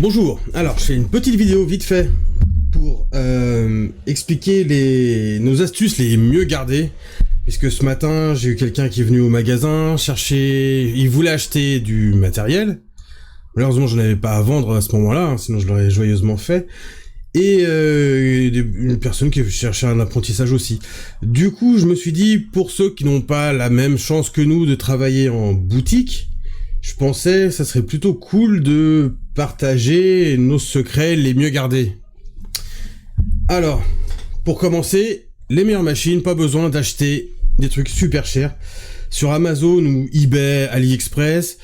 Bonjour, alors je fais une petite vidéo vite fait pour expliquer nos astuces les mieux gardées. Puisque ce matin, j'ai eu quelqu'un qui est venu au magasin chercher, il voulait acheter du matériel. Malheureusement, je n'avais pas à vendre à ce moment-là, hein, sinon je l'aurais joyeusement fait. Et une personne qui cherchait un apprentissage aussi. Du coup, je me suis dit, pour ceux qui n'ont pas la même chance que nous de travailler en boutique, je pensais que ça serait plutôt cool de partager nos secrets les mieux gardés. Alors, pour commencer, les meilleures machines, pas besoin d'acheter des trucs super chers. Sur Amazon ou eBay, AliExpress,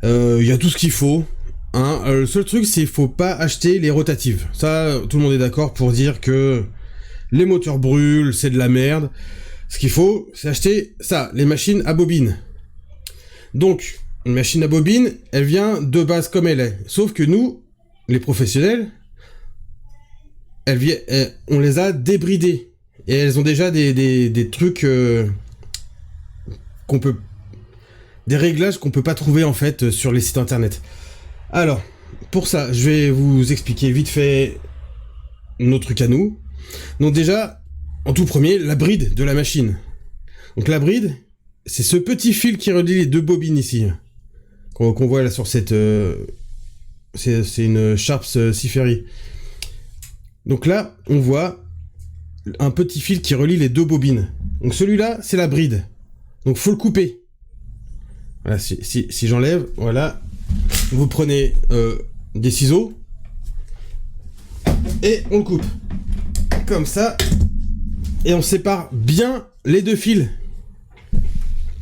y a tout ce qu'il faut. Hein. Le seul truc, c'est qu'il faut pas acheter les rotatives. Ça, tout le monde est d'accord pour dire que les moteurs brûlent, c'est de la merde. Ce qu'il faut, c'est acheter ça, les machines à bobine. Donc, une machine à bobine, elle vient de base comme elle est. Sauf que nous, les professionnels, on les a débridées. Et elles ont déjà des trucs des réglages qu'on peut pas trouver en fait sur les sites internet. Alors, pour ça, je vais vous expliquer vite fait nos trucs à nous. Donc déjà, en tout premier, la bride de la machine. Donc la bride, c'est ce petit fil qui relie les deux bobines ici, qu'on voit là sur cette... c'est une Sharps Siferi. Donc là, on voit un petit fil qui relie les deux bobines. Donc celui-là, c'est la bride. Donc faut le couper. Voilà, si j'enlève, voilà. Vous prenez des ciseaux et on le coupe. Comme ça. Et on sépare bien les deux fils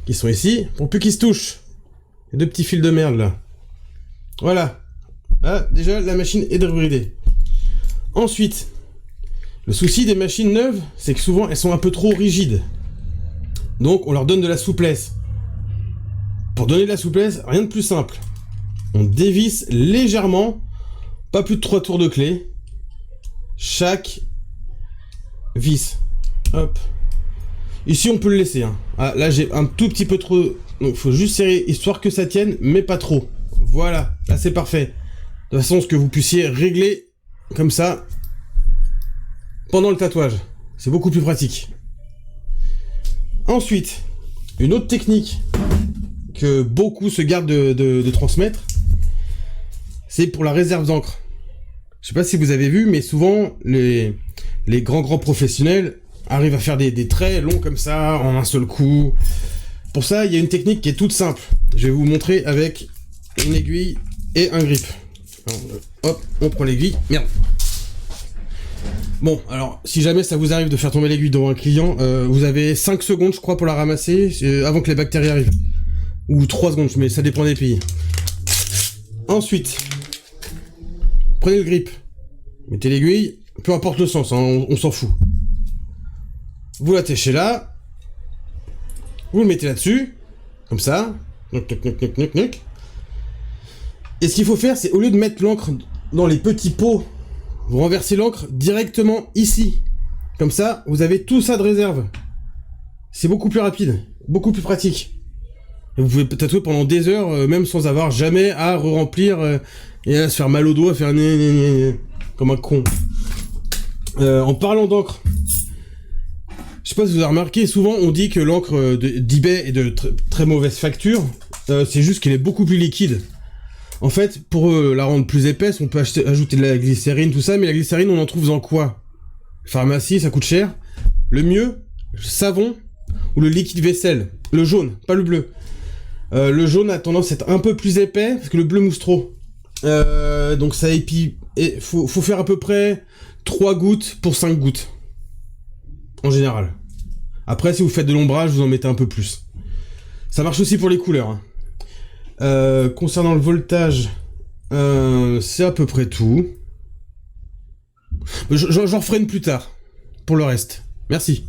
qui sont ici pour plus qu'ils se touchent. Les deux petits fils de merde là. Voilà. Ah, déjà la machine est débridée. Ensuite, le souci des machines neuves, c'est que souvent elles sont un peu trop rigides. Donc on leur donne de la souplesse. Pour donner de la souplesse, rien de plus simple. On dévisse légèrement, pas plus de 3 tours de clé, chaque vis. Hop. Ici on peut le laisser. Hein. Ah, là j'ai un tout petit peu trop... Donc il faut juste serrer, histoire que ça tienne, mais pas trop. Voilà, là c'est parfait. De toute façon, ce que vous puissiez régler comme ça pendant le tatouage. C'est beaucoup plus pratique. Ensuite, une autre technique que beaucoup se gardent de transmettre, c'est pour la réserve d'encre. Je sais pas si vous avez vu, mais souvent, les grands professionnels arrivent à faire des traits longs comme ça, en un seul coup. Pour ça, il y a une technique qui est toute simple. Je vais vous montrer avec une aiguille et un grip. Alors, hop, on prend l'aiguille. Merde. Bon, alors, si jamais ça vous arrive de faire tomber l'aiguille devant un client, vous avez 5 secondes, je crois, pour la ramasser, avant que les bactéries arrivent. Ou 3 secondes, mais ça dépend des pays. Ensuite, prenez le grip. Mettez l'aiguille, peu importe le sens, hein, on s'en fout. Vous l'attachez là. Vous le mettez là-dessus. Comme ça. Knock, knock, knock, knock, knock, knock. Et ce qu'il faut faire, c'est au lieu de mettre l'encre dans les petits pots, vous renversez l'encre directement ici. Comme ça, vous avez tout ça de réserve. C'est beaucoup plus rapide, beaucoup plus pratique. Et vous pouvez tatouer pendant des heures, même sans avoir jamais à re-remplir et à se faire mal au doigt, à faire comme un con. En parlant d'encre, je sais pas si vous avez remarqué, souvent on dit que l'encre d'eBay est de très mauvaise facture. C'est juste qu'elle est beaucoup plus liquide. En fait, pour la rendre plus épaisse, on peut ajouter de la glycérine, tout ça, mais la glycérine, on en trouve dans quoi? Pharmacie, ça coûte cher. Le mieux, le savon ou le liquide vaisselle. Le jaune, pas le bleu. Le jaune a tendance à être un peu plus épais, parce que le bleu mousse trop. Donc ça épie... Et faut faire à peu près 3 gouttes pour 5 gouttes. En général. Après, si vous faites de l'ombrage, vous en mettez un peu plus. Ça marche aussi pour les couleurs, hein. Concernant le voltage, c'est à peu près tout. J'en referai une plus tard, pour le reste. Merci.